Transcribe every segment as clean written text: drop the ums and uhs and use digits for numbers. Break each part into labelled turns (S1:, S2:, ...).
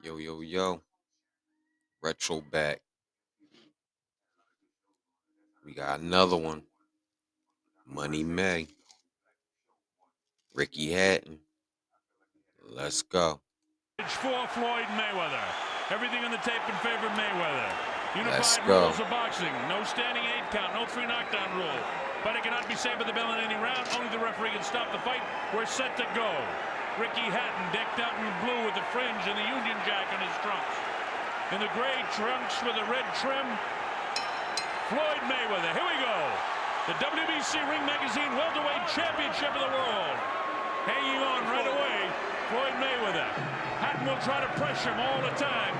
S1: Yo, yo, yo. Retro back. We got another one. Money May. Ricky Hatton. Let's go.
S2: For Floyd Mayweather. Everything on the tape in favor of Mayweather.
S1: Let's
S2: Unified
S1: go.
S2: rules of boxing. No standing 8 count. No 3 knockdown rule. Fighter cannot be saved by the bell in any round. Only the referee can stop the fight. We're set to go. Ricky Hatton decked out in blue with the fringe and the Union Jack on his trunks. In the gray trunks with the red trim, Floyd Mayweather. Here we go. The WBC Ring Magazine Welterweight Championship of the World. Hanging on right away, Floyd Mayweather. Hatton will try to pressure him all the time.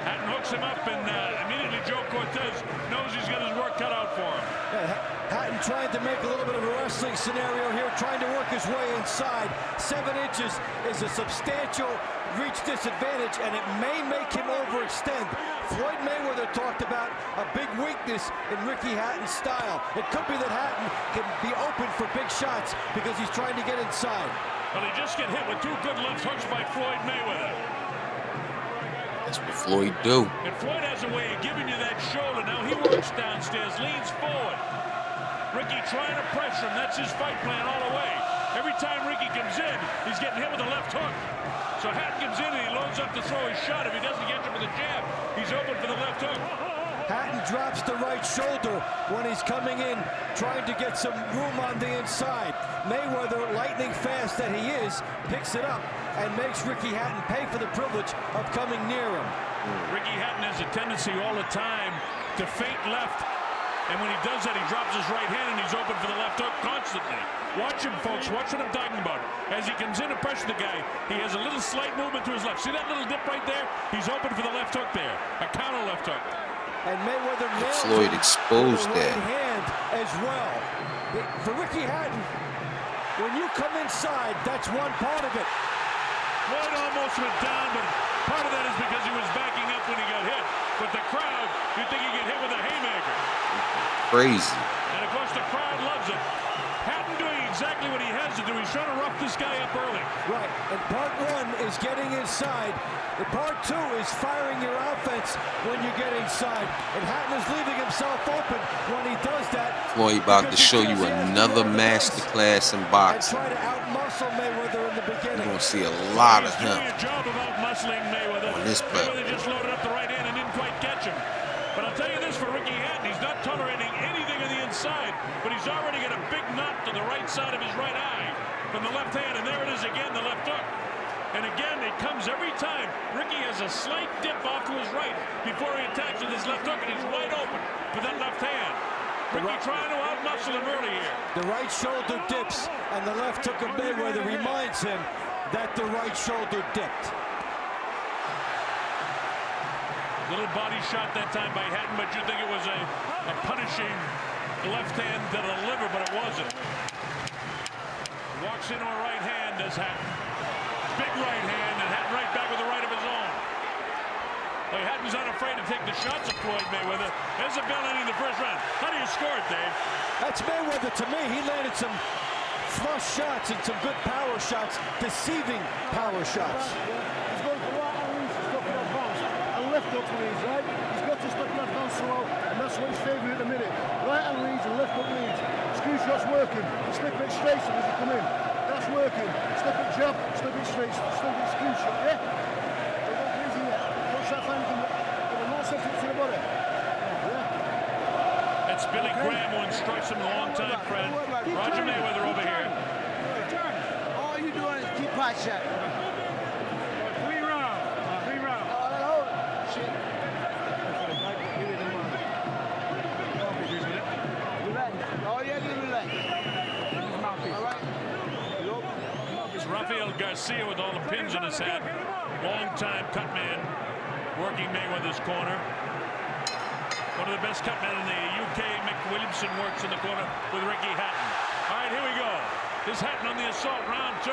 S2: Hatton hooks him up, and immediately Joe Cortez knows he's got his work cut out for him.
S3: Yeah, Hatton trying to make a little bit of a wrestling scenario here, trying to work his way inside. 7 inches is a substantial reach disadvantage, and it may make him overextend. Floyd Mayweather talked about a big weakness in Ricky Hatton's style. It could be that Hatton can be open for big shots because he's trying to get inside.
S2: But he just get hit with 2 good left hooks by Floyd Mayweather.
S1: That's what Floyd do.
S2: And Floyd has a way of giving you that shoulder. Now he works downstairs, leans forward. Ricky trying to pressure him. That's his fight plan all the way. Every time Ricky comes in, he's getting hit with a left hook. So Hatton comes in and he loads up to throw his shot. If he doesn't get him with a jab, he's open for the left hook.
S3: Hatton drops the right shoulder when he's coming in, trying to get some room on the inside. Mayweather, lightning fast that he is, picks it up and makes Ricky Hatton pay for the privilege of coming near him.
S2: Ricky Hatton has a tendency all the time to feint left. And when he does that, he drops his right hand and he's open for the left hook constantly. Watch him, folks. Watch what I'm talking about. As he comes in to pressure the guy, he has a little slight movement to his left. See that little dip right there? He's open for the left hook there. A counter left hook.
S3: And Mayweather nails
S1: Floyd
S3: him
S1: exposed
S3: with the
S1: that.
S3: right hand as well. For Ricky Hatton, when you come inside, that's one part of it.
S2: Floyd almost went down, but part of that is because he was backing up when he got hit. But the crowd, you'd think he get hit with a haymaker.
S1: Crazy.
S2: And of course the crowd loves it. Hatton doing exactly what he has to do. He's trying to rough this guy up early.
S3: Right, and part 1 is getting inside. And part 2 is firing your offense when you get inside. And Hatton is leaving himself open when he does that.
S1: Floyd about to show you another masterclass in
S3: And
S1: boxing.
S3: try to outmuscle Mayweather in the beginning.
S1: You're going to see a lot of
S2: He's
S1: him
S2: doing a job of outmuscling Mayweather.
S1: on this platform.
S2: Mayweather just loaded up the right hand and didn't quite catch him. But I'll tell you this for Ricky Hatton, he's not tolerating anything on the inside, but he's already got a big knot to the right side of his right eye from the left hand, and there it is again, the left hook. And again, it comes every time. Ricky has a slight dip off to his right before he attacks with his left hook, and he's wide open with that left hand. Ricky trying to outmuscle him early here.
S3: The right shoulder dips, and the left hook of Mayweather reminds him that the right shoulder dipped.
S2: Little body shot that time by Hatton, but you think it was a punishing left hand to the liver, but it wasn't. Walks into a right hand as Hatton. Big right hand, and Hatton right back with the right of his own. Well, Hatton's not afraid to take the shots of Floyd Mayweather. There's a bell ending the first round. How do you score it, Dave?
S3: That's Mayweather to me. He landed some flush shots and some good power shots, deceiving power shots.
S4: He's going for right and leads to stop in advance. And left hook leads, right? He's got to stop in advance throughout, and that's what he's favouring at the minute. Right hand leads and left hook leads. Screw shot's working. Slip it straight as you come in. That's working. Slip it jab, slip it straight, slip it screw shot, yeah? They're not easy yet. Don't start finding them. They're not set to the body. Yeah.
S2: That's Billy Graham, who instructs him, a long-time friend. Roger Mayweather over here.
S4: All you doing is keep pot shot. 3 rounds. 3 rounds. Oh, shit. Relax. All you have to do is relax. All right?
S2: It's Rafael Garcia with all the pins in his hat. Long-time cut man, working Mayweather's corner. One of the best cut men in the UK, Mick Williamson, works in the corner with Ricky Hatton. All right, here we go. This Hatton on the assault, round 2.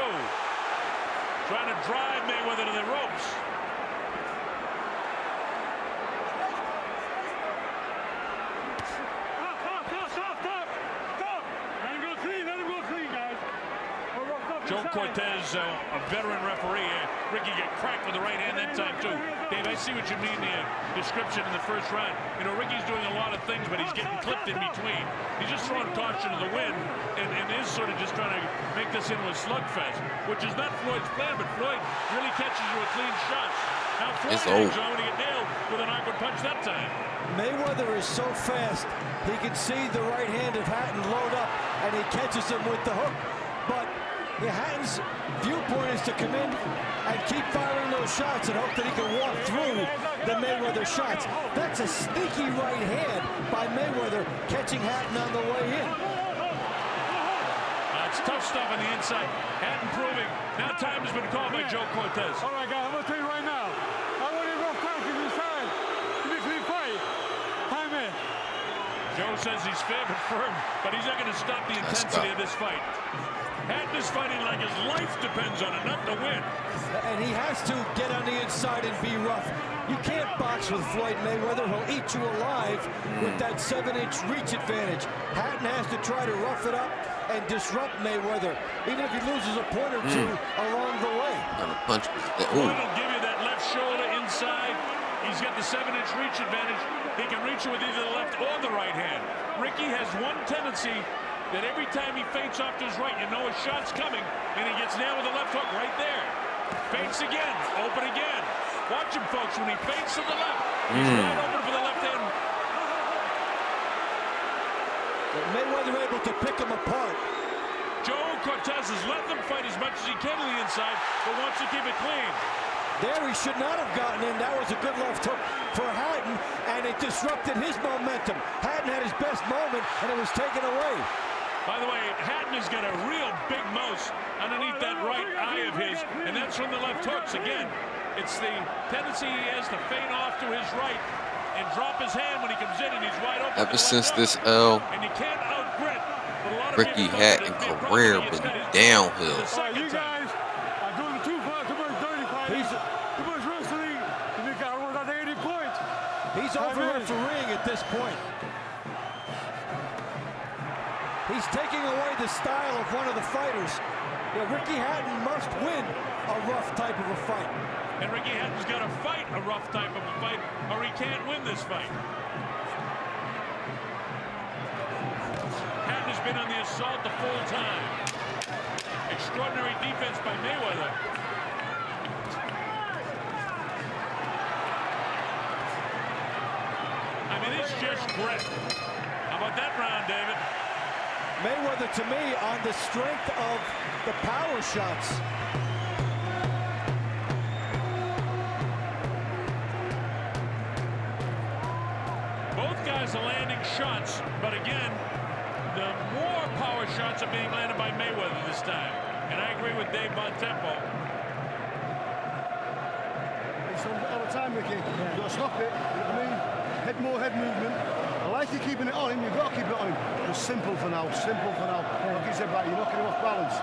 S2: Trying to drive Mayweather to the ropes. Joe Cortez, a veteran referee here. Ricky get cracked with the right hand that time too. Dave, I see what you mean, the description in the first round. You know, Ricky's doing a lot of things, but he's getting clipped in between. He's just throwing caution to the wind and is sort of just trying to make this into a slugfest, which is not Floyd's plan, but Floyd really catches you with clean shots. Now Floyd hangs on to get nailed with an awkward punch that time.
S3: Mayweather is so fast, he can see the right hand of Hatton load up, and he catches him with the hook. But Hatton's viewpoint is to come in and keep firing those shots and hope that he can walk through the Mayweather shots. That's a sneaky right hand by Mayweather, catching Hatton on the way in.
S2: It's tough stuff on the inside. Hatton proving. Now time has been called by Joe Cortez.
S5: All right, guys, I'm going to tell you right now. I want a rough time to decide to be clean fight. Time in.
S2: Joe says he's fair but firm, but he's not going to stop the intensity of this fight. Hatton is fighting like his life depends on it, not to win.
S3: And he has to get on the inside and be rough. You can't box with Floyd Mayweather. He'll eat you alive with that 7-inch reach advantage. Hatton has to try to rough it up and disrupt Mayweather, even if he loses a point or two along the way.
S1: Punch.
S2: Floyd will give you that left shoulder inside. He's got the 7-inch reach advantage. He can reach you with either the left or the right hand. Ricky has one tendency that every time he feints off to his right, you know his shot's coming, and he gets nailed with the left hook right there. Feints again, open again. Watch him, folks, when he feints to the left, he's wide open for the left hand.
S3: Mayweather able to pick him apart.
S2: Joe Cortez has let them fight as much as he can on the inside, but wants to keep it clean.
S3: There he should not have gotten in. That was a good left hook for Hatton, and it disrupted his momentum. Hatton had his best moment, and it was taken away.
S2: By the way, Hatton has got a real big mouse underneath that right eye of his, and that's from the left hooks. Again, it's the tendency he has to feint off to his right and drop his hand when he comes in, and he's wide open.
S1: Ever since this L,
S2: and you can't out-grit.
S1: Ricky Hatton career been downhill.
S5: You guys are doing too much dirty fighting, too much wrestling. You got to work out the 80 points.
S3: He's over-refereeing at this point. He's taking away the style of one of the fighters. Yeah, Ricky Hatton must win a rough type of a fight.
S2: And Ricky Hatton's got to fight a rough type of a fight, or he can't win this fight. Hatton has been on the assault the full time. Extraordinary defense by Mayweather. I mean, it's just grit. How about that round, David?
S3: Mayweather, to me, on the strength of the power shots.
S2: Both guys are landing shots, but again, the more power shots are being landed by Mayweather this time. And I agree with Dave Bontempo.
S4: It's all the time, Ricky. You've got to stop it. You know what I mean? More head movement. I like you keeping it on him. You've got to keep it on him. Just simple for now. Simple for now. Like you said, back, you're knocking him off balance.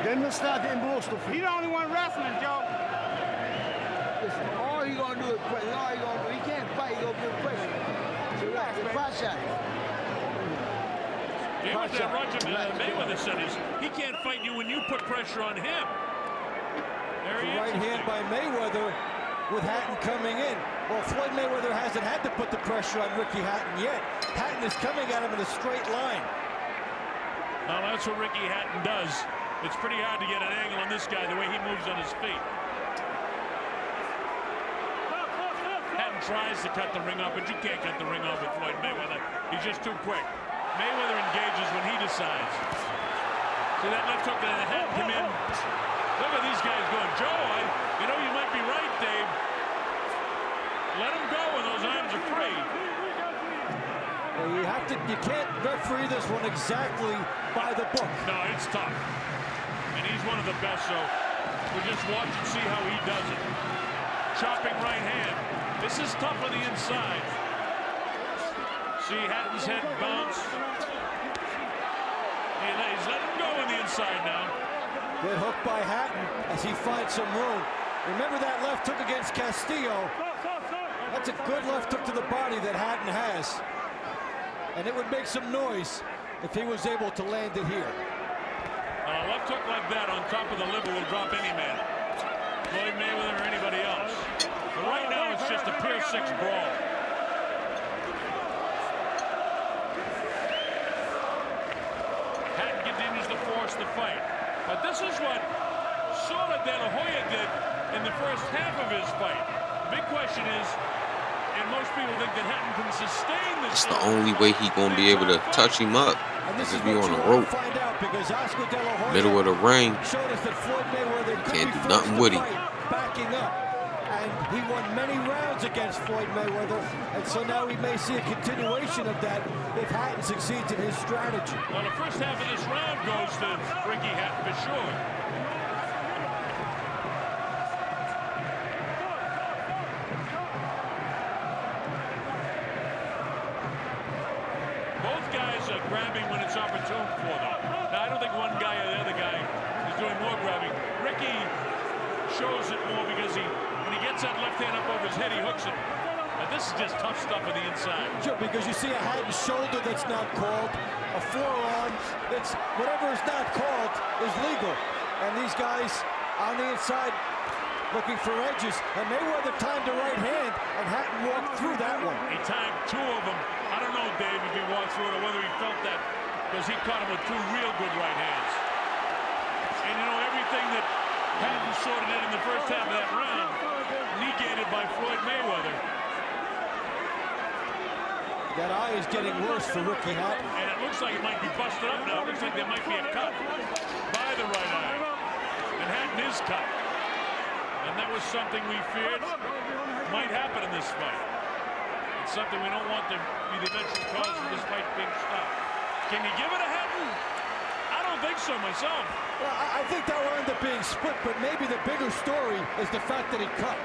S4: Then they'll start getting below stuff.
S5: He the only one wrestling, Joe.
S6: Listen, all he gonna do is pressure. All he gonna do, he can't fight. He gonna give pressure. So relax, the pot shot.
S2: What Roger Mayweather said is he can't fight you when you put pressure on him. Very
S3: right hand by Mayweather with Hatton coming in. Well, Floyd Mayweather hasn't had to put the pressure on Ricky Hatton yet. Hatton is coming at him in a straight line.
S2: Well, that's what Ricky Hatton does. It's pretty hard to get an angle on this guy the way he moves on his feet. Hatton tries to cut the ring off, but you can't cut the ring off with Floyd Mayweather. He's just too quick. Mayweather engages when he decides. See that left hook that Hatton come in. Look at these guys going. Joe, you know you might be right, Dave. Let him go when those arms are free.
S3: You can't referee this one exactly by the book.
S2: No, it's tough. And he's one of the best, so we'll just watch and see how he does it. Chopping right hand. This is tough on the inside. See Hatton's head bounce. He's letting him go on the inside now.
S3: Good hook by Hatton as he finds some room. Remember that left hook against Castillo. That's a good left hook to the body that Hatton has. And it would make some noise if he was able to land it here.
S2: A left hook like that on top of the liver will drop any man. Floyd Mayweather or anybody else. But right now it's just a pure 6 brawl. Hatton continues to force the fight. But this is what sort of De La Hoya did in the first half of his fight. The big question is, and most people think that Hatton can sustain this.
S1: It's the only way he gonna be able to touch him up. Is if you on the rope, middle of the ring, you can't do nothing with him.
S3: Backing up, and he won many rounds against Floyd Mayweather, and so now we may see a continuation of that if Hatton succeeds in his strategy.
S2: Well, the first half of this round goes to Ricky Hatton for sure. Both guys are grabbing when it's opportune for them. Now, I don't think one guy or the other guy is doing more grabbing. Ricky shows it more because when he gets that left hand up over his head, he hooks it. And this is just tough stuff on the inside.
S3: Sure, because you see a Hatton shoulder that's not called, a forearm, it's whatever is not called is legal. And these guys on the inside looking for edges. And Mayweather timed the right hand, and Hatton walked through that one.
S2: He timed 2 of them. I don't know, Dave, if he walked through it or whether he felt that, because he caught him with 2 real good right hands. And you know, everything that Hatton sorted in the first half of that round, negated by Floyd Mayweather.
S3: That eye is getting worse for Ricky Hatton.
S2: And it looks like it might be busted up now. It looks like there might be a cut by the right eye. And Hatton is cut. And that was something we feared might happen in this fight. It's something we don't want to be the eventual cause of this fight being stopped. Can you give it a Hatton? I don't think so myself.
S3: Well, I think that will end up being split, but maybe the bigger story is the fact that he cut.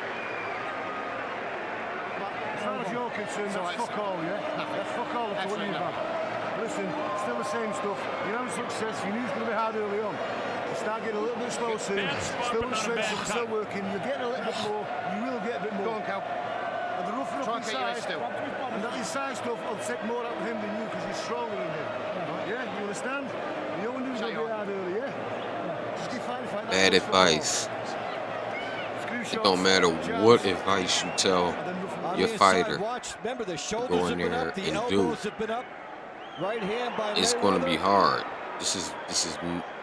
S4: As far as you're concerned, that's fuck all, yeah? That's fuck all of what you've had. Listen, still the same stuff. You're having success, you knew it was going to be hard early on. You start getting a little bit slow soon. Still the strength, still working. You're getting a little bit more. You will get a bit more. Go on, Cal. And the roughen up inside, and that inside stuff, I'll take more out of him than you because you're stronger than him. Yeah, you understand? You know when you was going to be hard early, yeah? Just keep fighting, fight.
S1: Bad advice. It don't matter what advice you tell your fighter
S3: Remember, the shoulders
S1: go in
S3: have been
S1: there
S3: up, the
S1: and
S3: elbows
S1: do.
S3: have been up. Right hand by
S1: It's
S3: Mayweather.
S1: going to be hard. This is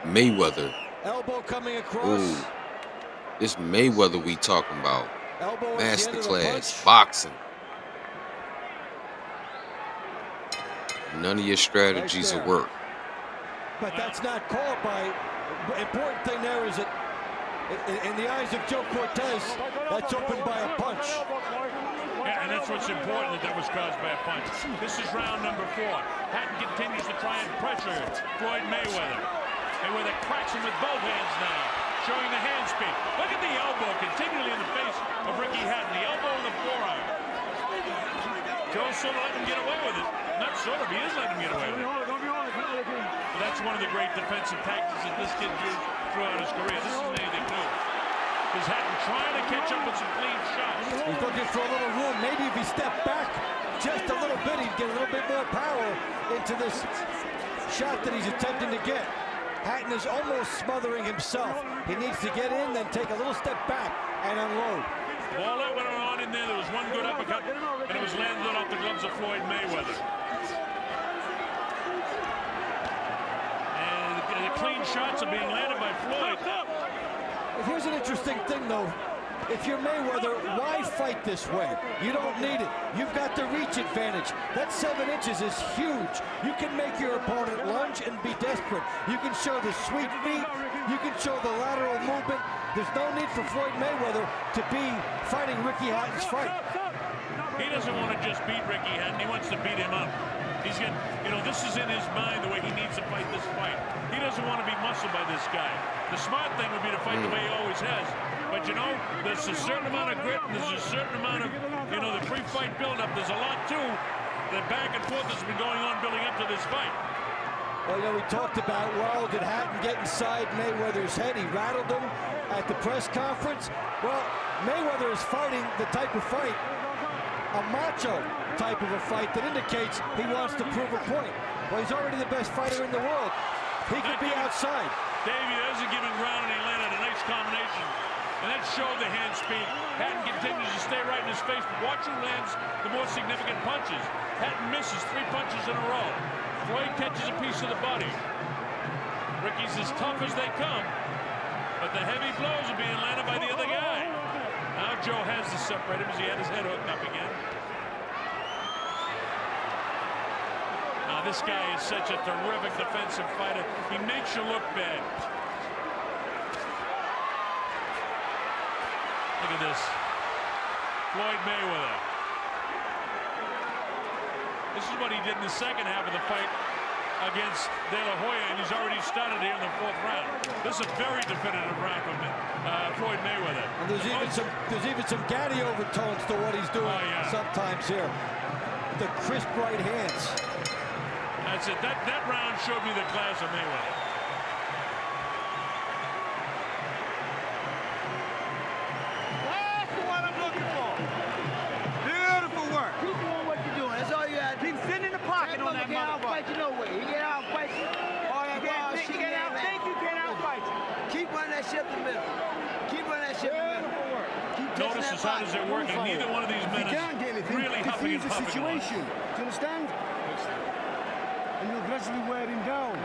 S1: Mayweather.
S3: Elbow coming across.
S1: Ooh, this Mayweather we talking about.
S3: Elbow at the end of the
S1: Masterclass
S3: punch.
S1: boxing. None of your strategies will work.
S3: But that's not called by. Important thing there is that in the eyes of Joe Cortez, that's opened by a punch.
S2: Yeah, and that's what's important, that was caused by a punch. This is round number 4. Hatton continues to try and pressure Floyd Mayweather. Mayweather cracks him with both hands now, showing the hand speed. Look at the elbow continually in the face of Ricky Hatton. The elbow and the forearm. Joe sort of let him get away with it. Not sort of, he is letting him get away with it. But that's one of the great defensive tactics that this kid used throughout his career. This isn't anything new. Is Hatton trying to catch up with some clean shots?
S3: He's looking for a little room. Maybe if he stepped back just a little bit, he'd get a little bit more power into this shot that he's attempting to get. Hatton is almost smothering himself. He needs to get in, then take a little step back and unload.
S2: Ball that went on in there. There was one good uppercut, and it was landed off the gloves of Floyd Mayweather. And the clean shots are being landed by Floyd.
S3: Here's an interesting thing, though. If you're Mayweather, why fight this way? You don't need it. You've got the reach advantage. That 7 inches is huge. You can make your opponent lunge and be desperate. You can show the sweet feet. You can show the lateral movement. There's no need for Floyd Mayweather to be fighting Ricky Hatton's fight.
S2: He doesn't want to just beat Ricky Hatton. He wants to beat him up. He's getting, you know, this is in his mind the way he needs to fight this fight. He doesn't want to be muscled by this guy. The smart thing would be to fight the way he always has. But, you know, there's a certain amount of grit and there's a certain amount of, you know, the pre-fight build-up. There's a lot, too, the back and forth that's been going on building up to this fight.
S3: Well, you know, we talked about, well, did Hatton get inside Mayweather's head? He rattled him at the press conference. Well, Mayweather is fighting the type of fight, a macho type of a fight that indicates he wants to prove a point. Well, he's already the best fighter in the world. He could be outside.
S2: Davey, there's a giving ground, and he landed a nice combination And that showed the hand speed. Hatton continues to stay right in his face. Watch who lands the more significant punches. Hatton misses 3 punches in a row. Floyd catches a piece of the body. Ricky's as tough as they come, but the heavy blows are being landed by the other guy. Now Joe has to separate him as he had his head hooked up again. Now this guy is such a terrific defensive fighter. He makes you look bad. Look at this. Floyd Mayweather. This is what he did in the second half of the fight against De La Hoya, and he's already started here in the 4th round. This is a very definitive round for Floyd Mayweather.
S3: And there's even some Gaddy overtones to what he's doing sometimes here. The crisp right hands.
S2: That's it. That round showed me the class of Mayweather.
S6: That's the one I'm looking for. Beautiful work. Keep doing what you're doing. That's all you got to do.
S5: Keep sitting in the pocket on that
S6: He can't outfight you no way. He can't outfight you. All that ball shit.
S5: You can't outfight you.
S6: Keep running that ship in the middle. Keep running that ship in the middle. Keep touching
S2: Notice
S6: that
S2: as hard as they're working, neither one of these men
S4: You can't get
S2: is
S4: anything.
S2: really huffing and
S4: Defuse the
S2: puffing.
S4: situation. Do you understand? And you'll gradually wear him down.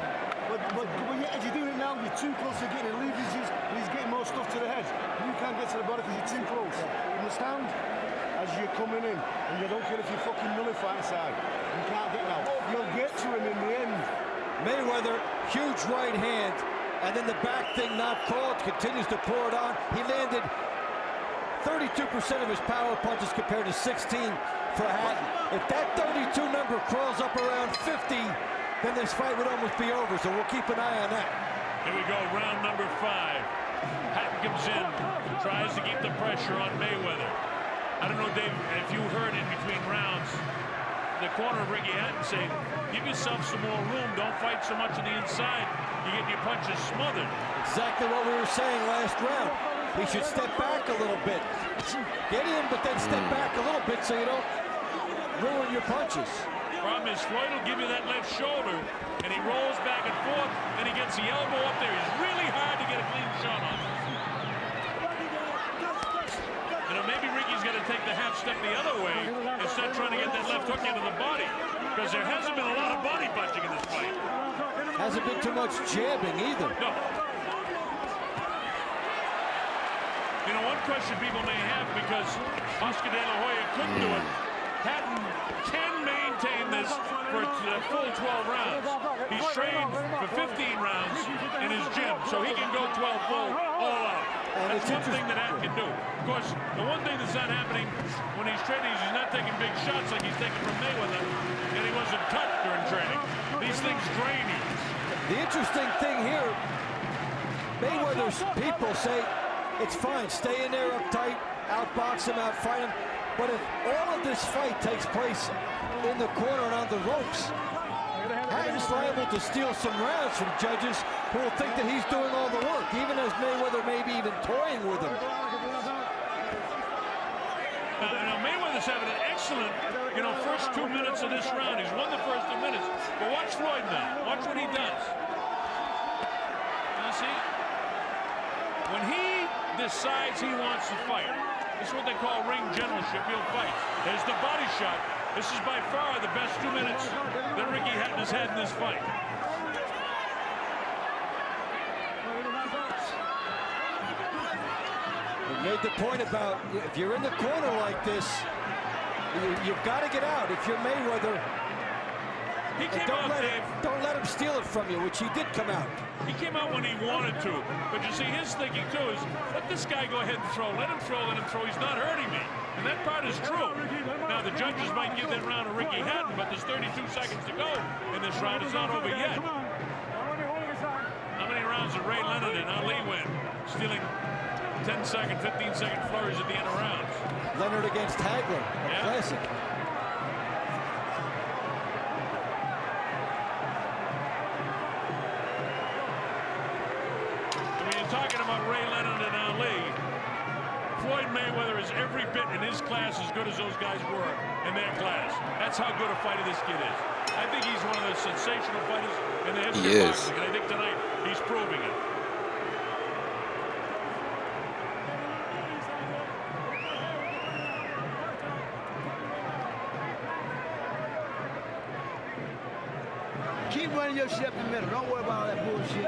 S4: But as you're doing it now, you're too close to getting leverages, and he's getting more stuff to the head. You can't get to the body because you're too close. Understand? As you're coming in, and you don't care if you fucking nullify inside. You can't get now. You'll get to him in the end.
S3: Mayweather, huge right hand, and then the back thing not called, continues to pour it on. He landed 32% of his power punches compared to 16 for Hatton. If that 32 number crawls up around 50, then this fight would almost be over, so we'll keep an eye on that.
S2: Here we go, round number 5. Hatton comes in, tries to keep the pressure on Mayweather. I don't know, Dave, if you heard in between rounds, the corner of Ricky Hatton saying, give yourself some more room, don't fight so much on the inside, you get your punches smothered.
S3: Exactly what we were saying last round. He should step back a little bit. Get in, but then step back a little bit so you don't ruin your punches.
S2: Problem is, Floyd will give you that left shoulder, and he rolls back and forth, and he gets the elbow up there. It's really hard to get a clean shot on. You know, maybe Ricky's got to take the half step the other way instead of trying to get that left hook into the body, because there hasn't been a lot of body punching in this fight.
S3: Hasn't been too much jabbing either.
S2: No. You know, one question people may have, because Oscar De La Hoya couldn't do it, Hatton can maintain this for a full 12 rounds. He's trained for 15 rounds in his gym, so he can go 12 full all out. That's one thing that Hatton can do. Of course, the one thing that's not happening when he's training is he's not taking big shots like he's taking from Mayweather, and he wasn't cut during training. These things drain you.
S3: The interesting thing here, Mayweather's people say, it's fine, stay in there uptight, outbox him, outfight him. But if all of this fight takes place in the corner and on the ropes, Hatton's liable to steal some rounds from judges who will think that he's doing all the work, even as Mayweather may be even toying with him.
S2: Now Mayweather's having an excellent, first 2 minutes of this round. He's won the first 2 minutes. But watch Floyd now. Watch what he does. Now see, when he decides he wants to fight, this is what they call ring generalship. He'll fight. There's the body shot. This is by far the best 2 minutes that Ricky Hatton has had in this fight.
S3: We made the point about if you're in the corner like this, you've got to get out. If you're Mayweather,
S2: he came out, Dave.
S3: Don't let him steal it from you, which he did come out.
S2: He came out when he wanted to. But you see, his thinking, too, is let this guy go ahead and throw. Let him throw, let him throw. He's not hurting me. And that part is true. Now, the judges might give that round to Ricky Hatton, but there's 32 seconds to go in this round. It's not over yet. How many rounds did Ray Leonard and Ali win? Stealing 10-second, 15-second flurries at the end of rounds.
S3: Leonard against Hagler, a classic.
S2: Talking about Ray Leonard and Ali, Floyd Mayweather is every bit in his class as good as those guys were in their class. That's how good a fighter this kid is. I think he's one of the sensational fighters in the history of boxing, and I think tonight he's proving it.
S6: Keep running your shit up the middle. Don't worry about all that bullshit.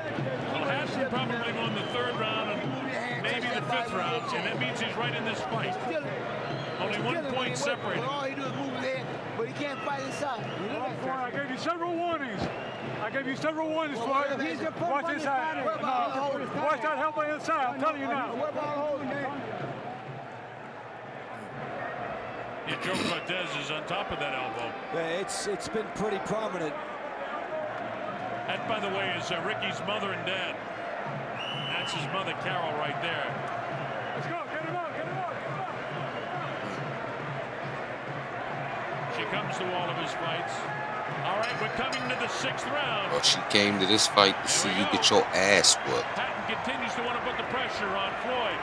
S2: Well, Hatton probably won the 3rd round and maybe the 5th round, and that means he's right in this fight. Only 1 point separate.
S6: All he do is move his head, but he can't fight inside.
S5: I gave you several warnings. I gave you several warnings for it. Watch inside. Watch that elbow inside. I'm telling you now.
S2: Yeah, Joe Cortez is on top of that elbow.
S3: Yeah, it's been pretty prominent.
S2: That, by the way, is Ricky's mother and dad. That's his mother, Carol, right there.
S5: Let's go. Get him out. Get him out.
S2: She comes to all of his fights. All right, we're coming to the 6th round.
S1: Well, she came to this fight to see you get your ass whooped.
S2: Hatton continues to want to put the pressure on Floyd.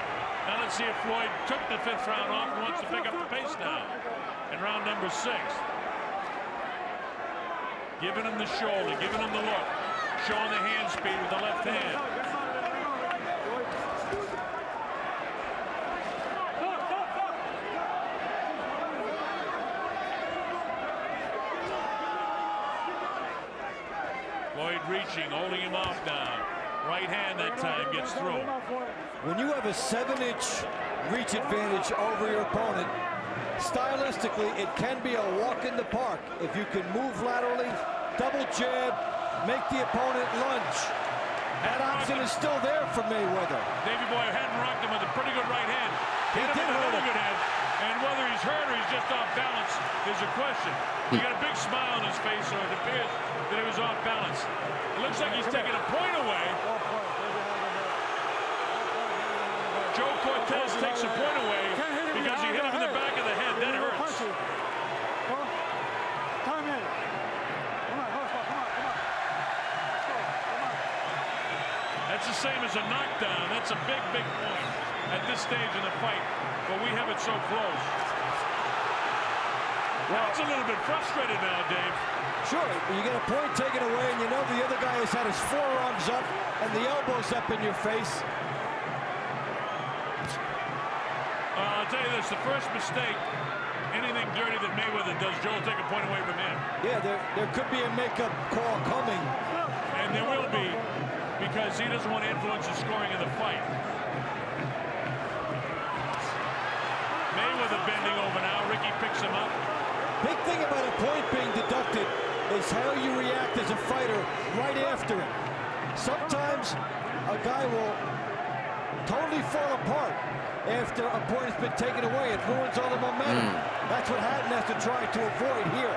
S2: Now let's see if Floyd took the 5th round off and wants to pick up the pace now in round number 6. Giving him the shoulder, giving him the look, showing the hand speed with the left hand. Floyd reaching, holding him off now. Right hand that time gets through.
S3: When you have a 7-inch reach advantage over your opponent, stylistically, it can be a walk in the park. If you can move laterally, double jab, make the opponent lunge. That option is still there for Mayweather.
S2: Davey Boy hadn't rocked him with a pretty good right hand. Hit him with another good hand. And whether he's hurt or he's just off balance is a question. He got a big smile on his face, so it appears that he was off balance. It looks like he's taking a point away. Joe Cortez takes a point away because he hit him in the back of the head. That hurts.
S5: Time in. Come on, come on.
S2: That's the same as a knockdown. That's a big, big point at this stage in the fight. But we have it so close. Well, it's a little bit frustrated now, Dave.
S3: Sure, you get a point taken away and you know the other guy has had his forearms up and the elbows up in your face.
S2: I'll tell you this, the first mistake, anything dirty that Mayweather does, Joe will take a point away from him.
S3: Yeah, there could be a makeup call coming.
S2: And there will be, because he doesn't want to influence the scoring of the fight. Mayweather bending over now. Ricky picks him up.
S3: Big thing about a point being deducted is how you react as a fighter right after it. Sometimes a guy will totally fall apart after a point has been taken away. It ruins all the momentum. That's what Hatton has to try to avoid here.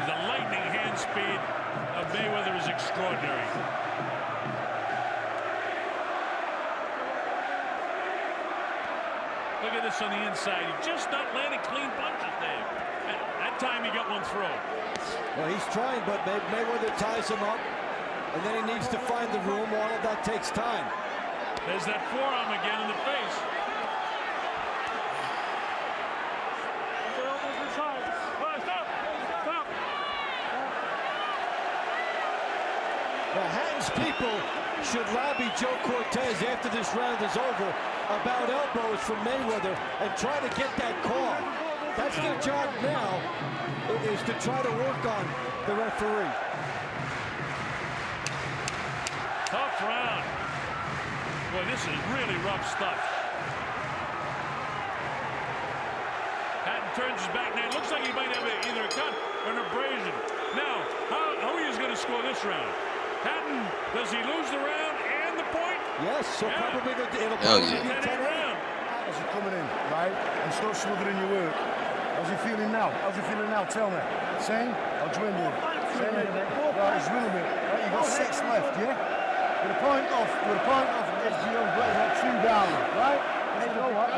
S2: The lightning hand speed of Mayweather is extraordinary. Look at this on the inside. He's just not landing clean punches, Dave. That time he got one throw.
S3: Well, he's trying, but Mayweather ties him up, and then he needs to find the room. All of that takes time.
S2: There's that forearm again in the face.
S3: Well, Hatton's people should lobby Joe Cortez after this round is over about elbows from Mayweather and try to get that call. That's their job now, is to try to work on the referee.
S2: Tough round. Boy, this is really rough stuff. Hatton turns his back now. It looks like he might have either a cut or an abrasion. Now, how are you going to score this round? Hatton, does he lose the round and the point?
S3: Yes, so
S2: Yeah.
S3: probably it'll
S1: Hell
S3: probably
S1: yeah.
S3: be a 10 round.
S4: As you're coming in, right, and start smothering your work. How's you feeling now? How's you feeling now? Tell me. Same? I'll join you. Same? Right, it's a little bit. Right, you got 6 left, yeah? With a point off, it's like 2 down, right? You know what?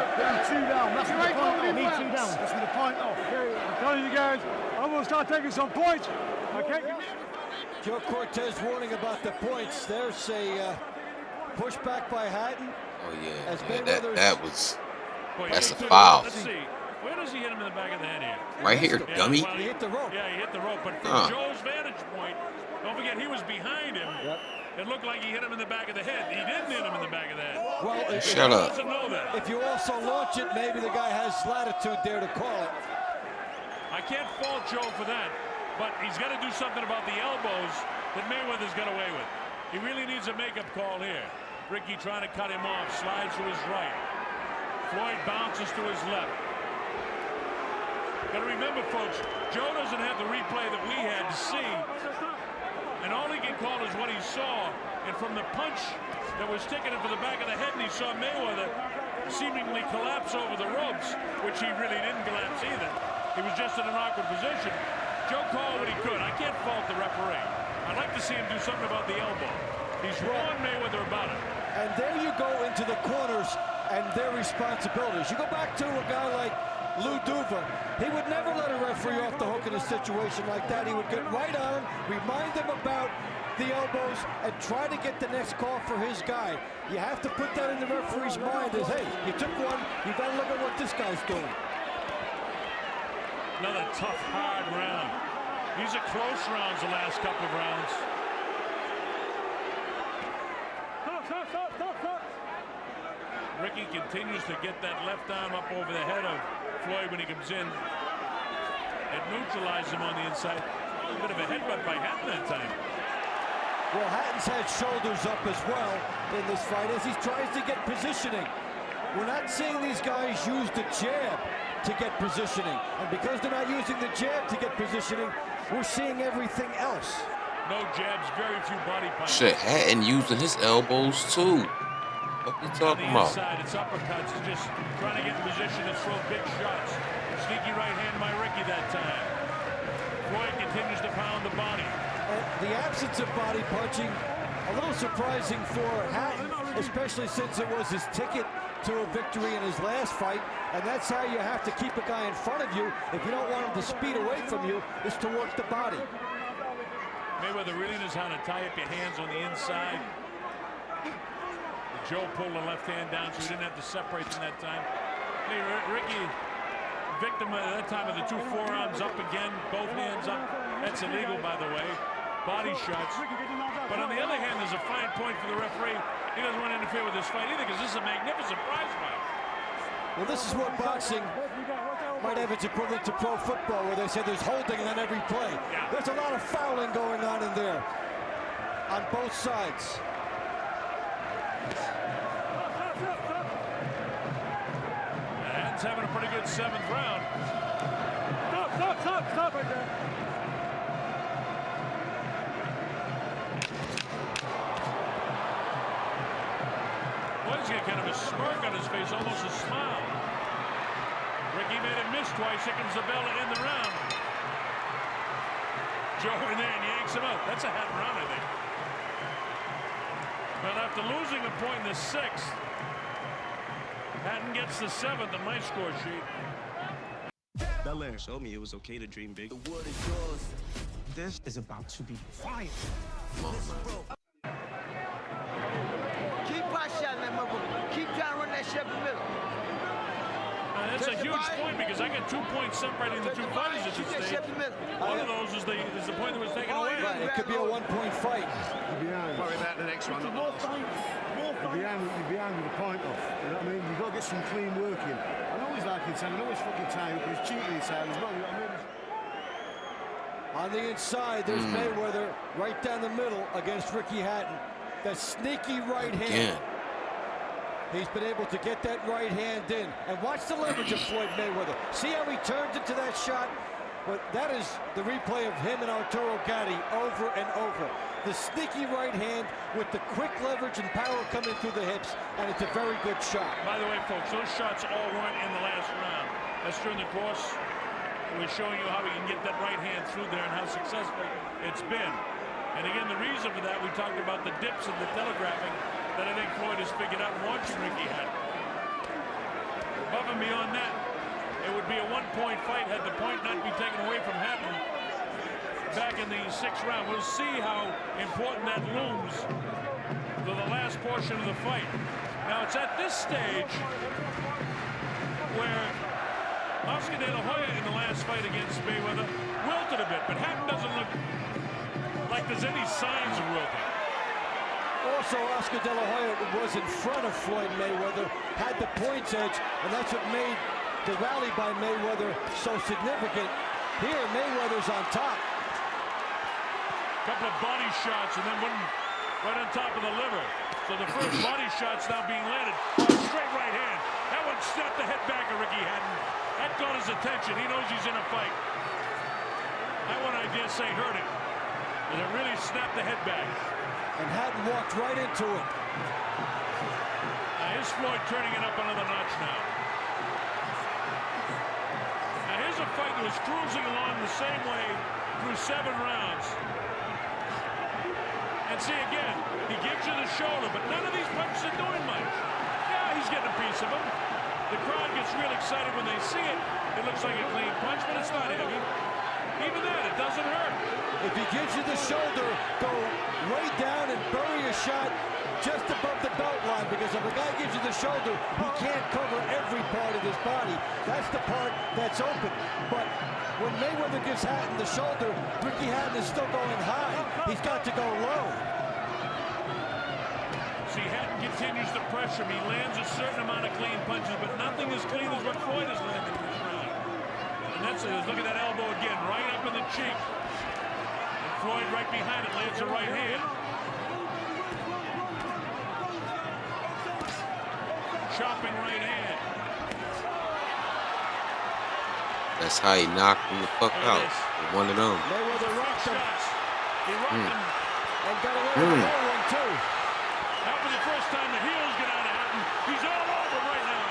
S4: 2 down. That's with the point off. Need 2 down. That's with the point off.
S5: I'm telling you guys, I'm going to start taking some points. Okay?
S3: Joe Cortez warning about the points. There's a pushback by Hatton.
S1: Oh yeah,
S3: As
S1: man,
S3: Mayweather's-
S1: that was
S2: Boy,
S1: that's
S2: he
S1: a
S2: took-
S1: foul.
S2: Let's see. Where does he hit him in the back of the head here?
S1: Right here,
S2: Yeah,
S1: dummy.
S2: well,
S3: He hit the rope.
S2: Yeah, he hit the rope. But from Joe's vantage point, don't forget he was behind him.
S3: Yep.
S2: It looked like he hit him in the back of the head. He didn't hit him in the back of the head.
S3: Well,
S1: Shut
S2: He
S1: up.
S2: doesn't know that.
S3: if you also launch it, maybe the guy has latitude there to call it.
S2: I can't fault Joe for that. but he's got to do something about the elbows that Mayweather's got away with. He really needs a makeup call here. Ricky trying to cut him off, slides to his right. Floyd bounces to his left. Got to remember, folks, Joe doesn't have the replay that we had to see, and all he can call is what he saw. And from the punch that was taken for the back of the head, and he saw Mayweather seemingly collapse over the ropes, which he really didn't collapse either. He was just in an awkward position. Joe called what he could. I can't fault the referee. I'd like to see him do something about the elbow. He's warned Mayweather about it.
S3: And there you go into the corners and their responsibilities. You go back to a guy like Lou Duva. He would never let a referee off the hook in a situation like that. He would get right on, remind them about the elbows, and try to get the next call for his guy. You have to put that in the referee's mind as, hey, you took one, you got to look at what this guy's doing.
S2: Another tough, hard round. These are close rounds, the last couple of rounds. Ricky continues to get that left arm up over the head of Floyd when he comes in. It neutralized him on the inside. A bit of a headbutt by Hatton that time.
S3: Well, Hatton's had shoulders up as well in this fight as he tries to get positioning. We're not seeing these guys use the jab to get positioning. And because they're not using the jab to get positioning, we're seeing everything else.
S2: No jabs, very few body punches.
S1: Shit, Hatton using his elbows too. What you talking about?
S2: Inside, it's uppercuts. He's just trying to get in position to throw big shots. Sneaky right hand by Ricky that time. Floyd continues to pound the body.
S3: The absence of body punching, a little surprising for Hatton, especially since it was his ticket to a victory in his last fight. And that's how you have to keep a guy in front of you if you don't want him to speed away from you, is to work the body.
S2: Mayweather really knows how to tie up your hands on the inside. Joe pulled the left hand down, so he didn't have to separate them that time. Hey, Ricky, victim at that time of the two forearms up again, both hands up. That's illegal, by the way. Body shots. But on the other hand, there's a fine point for the referee. He doesn't want to interfere with this fight either, because this is a magnificent prize fight.
S3: Well, this is what boxing might have its equivalent to pro football, where they say there's holding on every play.
S2: Yeah.
S3: There's a lot of fouling going on in there on both sides.
S2: Hatton's having a pretty good 7th round.
S5: Stop right there.
S2: Floyd's got kind of a smirk on his face, almost a smile. Ricky made him miss twice. Here comes the bell to end the round. Joe in there and yanks him out. That's a Hatton round, I think. But after losing a point in the 6th, Hatton gets the 7th on my score sheet.
S7: Belair showed me it was okay to dream big.
S6: The wood is yours.
S7: This is about to be fire.
S6: Keep pot shotting that motherfucker. Keep trying to run that shit up the middle.
S2: That's a huge point, because I got 2 points separating the two fighters at this stage. One of those is the point that was taken away.
S3: Right, it could be a one-point fight.
S7: Worry about the next one.
S4: You're behind with the point off. You know what I mean? You've got to get some clean work in. I know he's like inside. I know he's fucking tired, but he's cheating inside. He's not, you know what I mean?
S3: On the inside, there's Mayweather right down the middle against Ricky Hatton. That sneaky right hand. He's been able to get that right hand in. And watch the leverage of Floyd Mayweather. See how he turns into that shot? But that is the replay of him and Arturo Gatti over and over. The sneaky right hand with the quick leverage and power coming through the hips, and it's a very good shot.
S2: By the way, folks, those shots all weren't in the last round. That's during the course. We're showing you how he can get that right hand through there and how successful it's been. And again, the reason for that, we talked about the dips and the telegraphing that I think Floyd has figured out watching Ricky Hatton. Above and beyond that, it would be a one-point fight had the point not be taken away from Hatton back in the 6th round. We'll see how important that looms to the last portion of the fight. Now, it's at this stage where Oscar De La Hoya in the last fight against Mayweather wilted a bit, but Hatton doesn't look like there's any signs of wilting.
S3: Also, Oscar De La Hoya was in front of Floyd Mayweather, had the points edge, and that's what made the rally by Mayweather so significant. Here, Mayweather's on top.
S2: couple of body shots and then one right on top of the liver. So the first body shot's now being landed. Straight right hand. That one snapped the head back of Ricky Hatton. That got his attention. He knows he's in a fight. That one, I dare say, hurt him. And it really snapped the head back.
S3: And Hatton walked right into it.
S2: Now here's Floyd turning it up another notch now. Now here's a fight that was cruising along the same way through 7 rounds. And see again, he gives you the shoulder, but none of these punches are doing much. Yeah, he's getting a piece of him. The crowd gets real excited when they see it. It looks like a clean punch, but it's not heavy. Even that, it doesn't hurt.
S3: If he gives you the shoulder, go way down and bury a shot just above the belt line, because if a guy gives you the shoulder, he can't cover every part of his body. That's the part that's open. But when Mayweather gives Hatton the shoulder, Ricky Hatton is still going high. He's got to go low.
S2: See, Hatton continues to pressure him. He lands a certain amount of clean punches, but nothing as clean as what Floyd has landed in this round. And that's it. Look at that elbow again, right up in the cheek. And Floyd right behind it lands a right hand. Chopping right hand.
S1: That's how he knocked him the fuck out. One of them.
S3: Mayweather rocked him.
S2: He rocked him.
S3: And got away with another one, too.
S2: That was the first time the heels get out of Hatton. He's all over right now.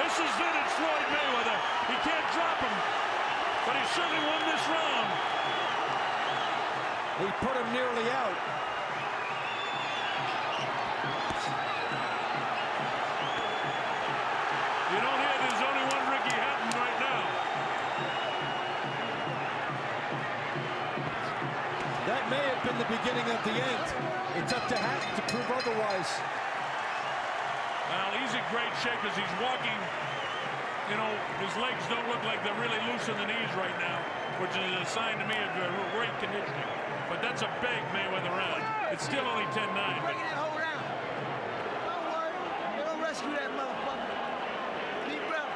S2: This is vintage Floyd Mayweather. He can't drop him, but he certainly won this round.
S3: He put him nearly out.
S2: You don't hear there's only one Ricky Hatton right now.
S3: That may have been the beginning of the end. It's up to Hatton to prove otherwise.
S2: Well, he's in great shape as he's walking. You know, his legs don't look like they're really loose in the knees right now, which is a sign to me of great conditioning. But that's a big Mayweather round. It's still only 10-9.
S6: Breaking that whole round. Don't worry. They're going to rescue that motherfucker. Deep breath.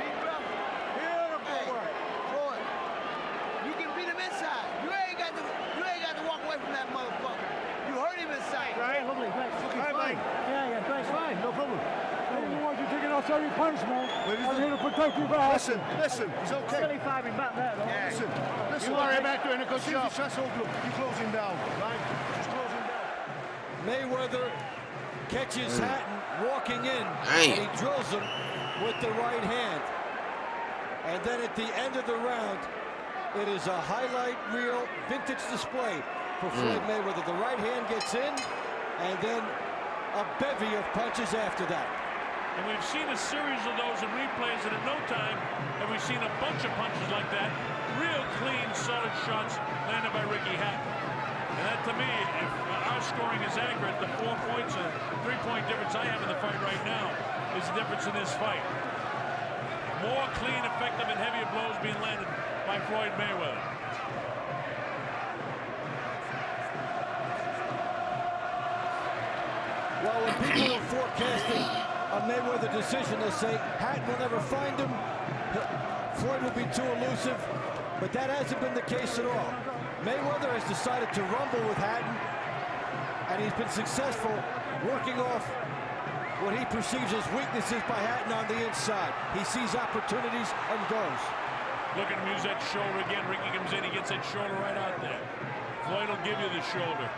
S6: Deep breath. Hey, Floyd, you can beat him inside. You ain't got to walk away from that motherfucker. You hurt him inside.
S4: Right, lovely, great. Fine. Yeah, great, fine, no problem. I don't want you taking out every punch, man. I'm here to protect you back. Listen, he's okay. Still firing back there, though. Yeah. Listen. You worry about doing a good job. You close him down, right? Just close him down.
S3: Mayweather catches Hatton walking in,
S1: Dang.
S3: and he drills him with the right hand. And then at the end of the round, it is a highlight reel vintage display for Floyd Mayweather. The right hand gets in, and then a bevy of punches after that.
S2: And we've seen a series of those in replays, and in no time have we seen a bunch of punches like that. Real clean, solid shots landed by Ricky Hatton. And that, to me, if our scoring is accurate, the 4 points and 3-point difference I have in the fight right now is the difference in this fight. More clean, effective, and heavier blows being landed by Floyd Mayweather.
S3: Well, when people are forecasting a Mayweather decision, they'll say Hatton will never find him, Floyd will be too elusive, but that hasn't been the case at all. Mayweather has decided to rumble with Hatton, and he's been successful working off what he perceives as weaknesses by Hatton on the inside. He sees opportunities and goes.
S2: Look at him use that shoulder again. Ricky comes in, he gets that shoulder right out there. Floyd will give you the shoulder.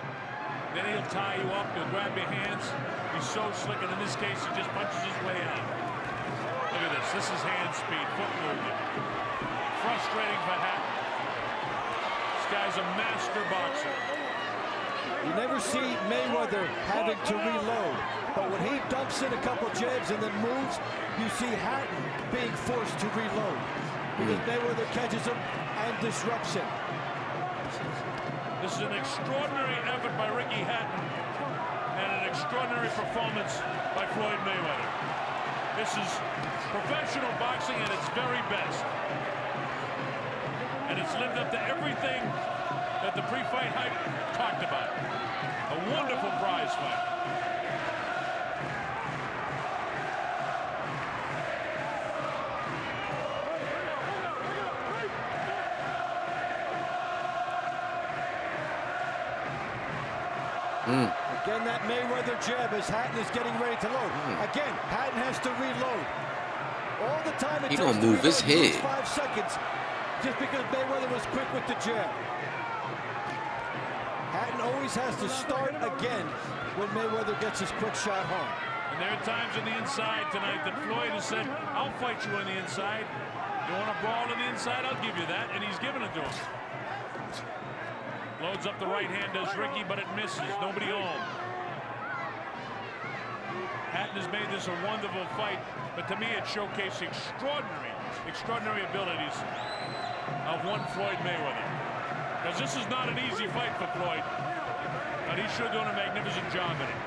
S2: Then he'll tie you up, he'll grab your hands. He's so slick, and in this case, he just punches his way out. Look at this. This is hand speed, foot movement. Frustrating for Hatton. This guy's a master boxer.
S3: You never see Mayweather having to reload, but when he dumps in a couple jabs and then moves, you see Hatton being forced to reload because Mayweather catches him and disrupts him.
S2: This is an extraordinary effort by Ricky Hatton and an extraordinary performance by Floyd Mayweather. This is professional boxing at its very best. And it's lived up to everything that the pre-fight hype talked about. A wonderful prize fight.
S3: Again, that Mayweather jab as Hatton is getting ready to load. Again, Hatton has to reload. All the time it
S1: He
S3: takes
S1: don't
S3: to
S1: move his
S3: reload, he
S1: head.
S3: loses 5 seconds just because Mayweather was quick with the jab. Hatton always has to start again when Mayweather gets his quick shot home.
S2: And there are times on the inside tonight that Floyd has said, I'll fight you on the inside. You want a brawl on the inside? I'll give you that. And he's giving it to him. Loads up the right hand, does Ricky, but it misses. Nobody home. Hatton has made this a wonderful fight, but to me it showcased extraordinary abilities of one Floyd Mayweather. Because this is not an easy fight for Floyd, but he's sure doing a magnificent job in it.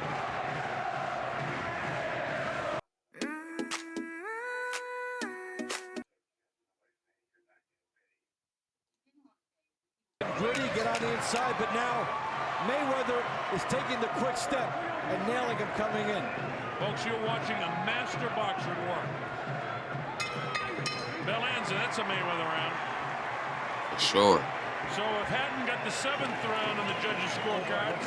S3: Gritty, get on the inside, but now Mayweather is taking the quick step and nailing him coming in.
S2: Folks, you're watching a master boxer at work. Belanza, that's a Mayweather round.
S1: For sure.
S2: So if Hatton got the 7th round on the judges' scorecard,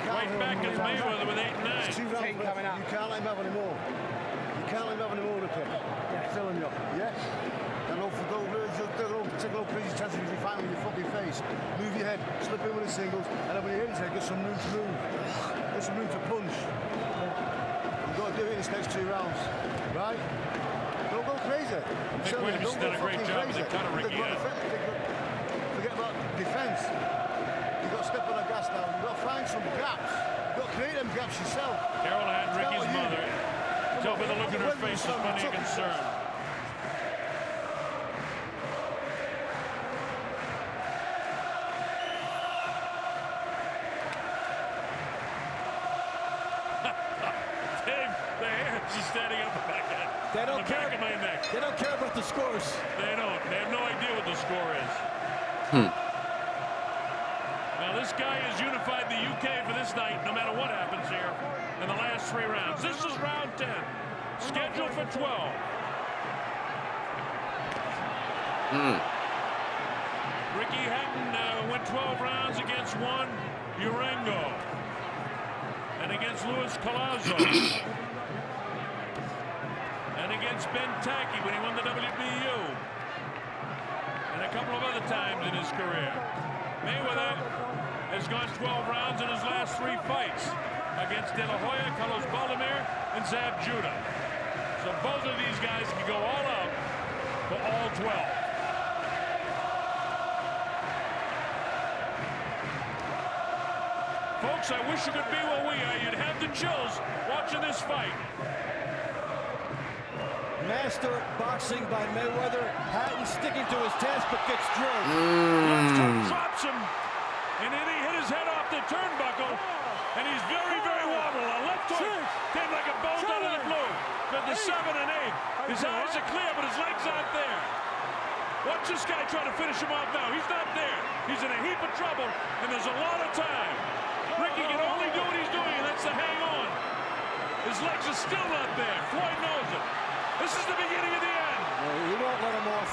S2: right back as Mayweather with 8 and 9.
S4: You can't let him have any more. You can't let him have any more, okay? I'm telling you. Yeah? Don't take no crazy chances if you fight him in your fucking face. Move your head, slip in with the singles, and then when you hit his head, get some room to move. Get some room to punch. You've got to do it in these next 2 rounds. Right? Don't go crazy.
S2: McWilliams has done a great job as a cutter, Ricky.
S4: Forget about defense. You've got to step on the gas now. You've got to find some gaps. You've got to create them gaps yourself.
S2: Carol had Ricky's mother. Tell by the look in her face is funny and concerned. She's standing up back at
S3: They don't care.
S2: Back of my neck.
S3: They don't care about the scores.
S2: They don't. They have no idea what the score is. Now this guy has unified the UK for this night, no matter what happens here in the last 3 rounds. This is round 10, scheduled for 12. Ricky Hatton went 12 rounds against one Urengo and against Luis Collazo. And against Ben Tacky when he won the WBU. And a couple of other times in his career. Mayweather has gone 12 rounds in his last 3 fights against De La Hoya, Carlos Baldomir, and Zab Judah. So both of these guys can go all out for all 12. Folks, I wish you could be where we are. You'd have the chills watching this fight.
S3: Master boxing by Mayweather. Hatton sticking to his task but gets drilled.
S2: Left hook drops him. And then he hit his head off the turnbuckle. And he's very, very wobbled. A left hook came like a bolt out of the blue. For the 7 and 8. His eyes are clear, but his legs aren't there. Watch this guy try to finish him off now. He's not there. He's in a heap of trouble, and there's a lot of time. Ricky can only do what he's doing, and that's to hang on. His legs are still not there. Floyd knows it. This is the beginning of the end.
S3: He won't let him off.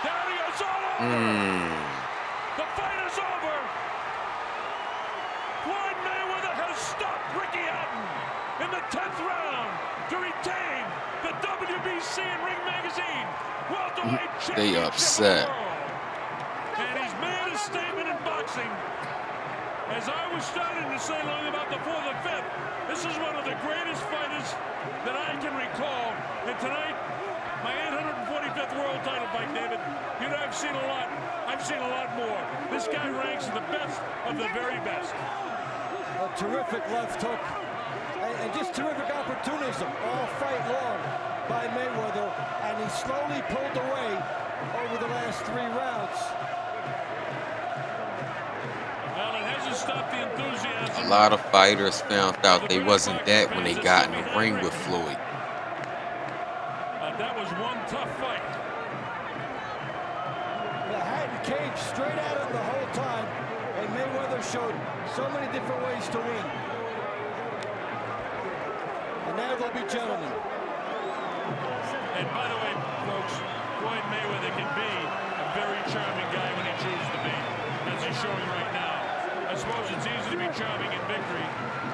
S2: There he is, all over. The fight is over. Floyd Mayweather has stopped Ricky Hatton in the 10th round to retain the WBC and Ring Magazine welterweight championship
S1: They upset.
S2: of the world. And he's made a statement in boxing. As I was starting to say long about the 4th and 5th, this is one of the greatest fighters that I can recall. And tonight, my 845th world title fight, David. You know, I've seen a lot. I've seen a lot more. This guy ranks the best of the very best.
S3: A terrific left hook. And just terrific opportunism all fight long by Mayweather. And he slowly pulled away over the last 3 rounds.
S2: Well, it hasn't stopped the enthusiasm.
S1: A lot of fighters found out they wasn't that when they got in the ring with Floyd.
S2: That was one tough fight.
S3: The Hatton caged straight at him the whole time, and Mayweather showed so many different ways to win. And now they'll be gentlemen.
S2: And by the way, folks, Floyd Mayweather can be a very charming guy when he chooses to be, as he's showing right now. A I suppose it's easy to be charming in victory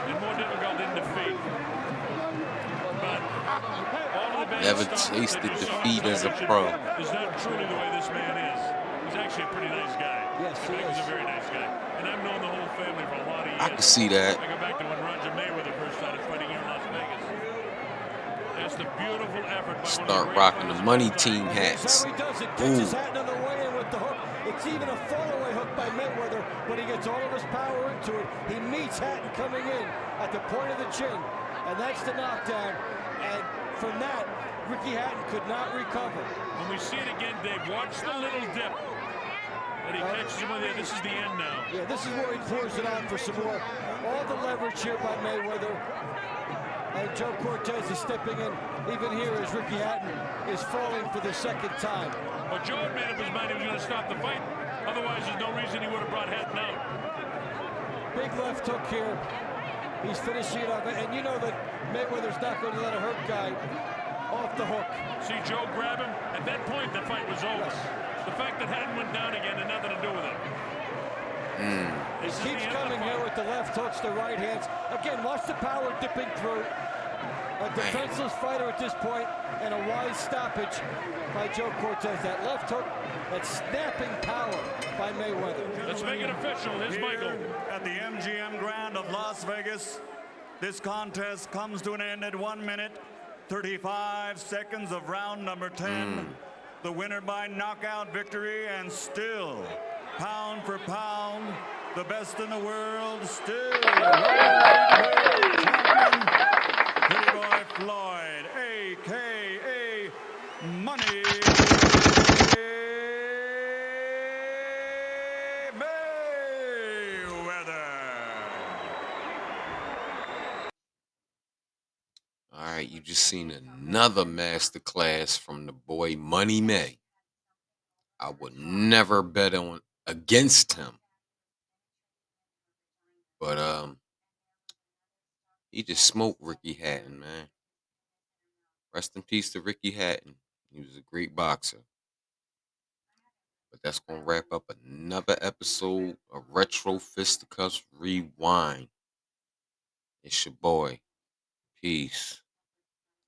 S2: and more difficult in defeat. But all of the bad
S1: Never
S2: stuff
S1: tasted
S2: that you saw
S1: defeat
S2: on
S1: as a
S2: television
S1: pro.
S2: is not truly the way this man is. He's actually a pretty nice guy.
S3: Yes, he
S2: He's a
S3: is.
S2: very nice guy. And I've known the whole family for a lot of years.
S1: I can see that.
S2: I go back to when Roger Mayweather first started fighting here in Las Vegas. That's the beautiful effort by one of the
S1: Start
S2: great
S1: rocking the
S2: fighters of
S1: money
S2: all time.
S1: team
S3: Here's
S1: hats.
S3: how he does it.
S1: Ooh.
S3: Catches Hatton on the way in with the hook. It's even a fall-away hook by Mayweather when he gets all of his power into it. He meets Hatton coming in at the point of the chin, and that's the knockdown. And from that, Ricky Hatton could not recover.
S2: When we see it again, Dave, watch the little dip that he catches him with. This is the end now.
S3: Yeah, this is where he pours it on for some more. All the leverage here by Mayweather. And Joe Cortez is stepping in, even here as Ricky Hatton is falling for the second time.
S2: But Joe had made up his mind he was going to stop the fight. Otherwise, there's no reason he would have brought Hatton out.
S3: Big left hook here. He's finishing it off. And you know that Mayweather's not going to let a hurt guy off the hook.
S2: See Joe grab him. At that point, the fight was over.
S3: Yes.
S2: The fact that Hatton went down again had nothing to do with it.
S3: He keeps coming here with the left hooks, the right hands. Again, watch the power dipping through. A defenseless fighter at this point, and a wise stoppage by Joe Cortez. That left hook, that snapping power by Mayweather.
S2: Let's make it official. Here's Michael.
S8: At the MGM Grand of Las Vegas, this contest comes to an end at 1 minute, 35 seconds of round number 10. The winner by knockout victory, and still, pound for pound, the best in the world, still, champion, Pretty Boy Floyd, a.k.a. Money Mayweather.
S1: All right, you just seen another masterclass from the boy Money May. I would never bet on against him, but he just smoked Ricky Hatton, man. Rest in peace to Ricky Hatton. He was a great boxer. But that's gonna wrap up another episode of Retro Fisticuffs Rewind. It's your boy. Peace.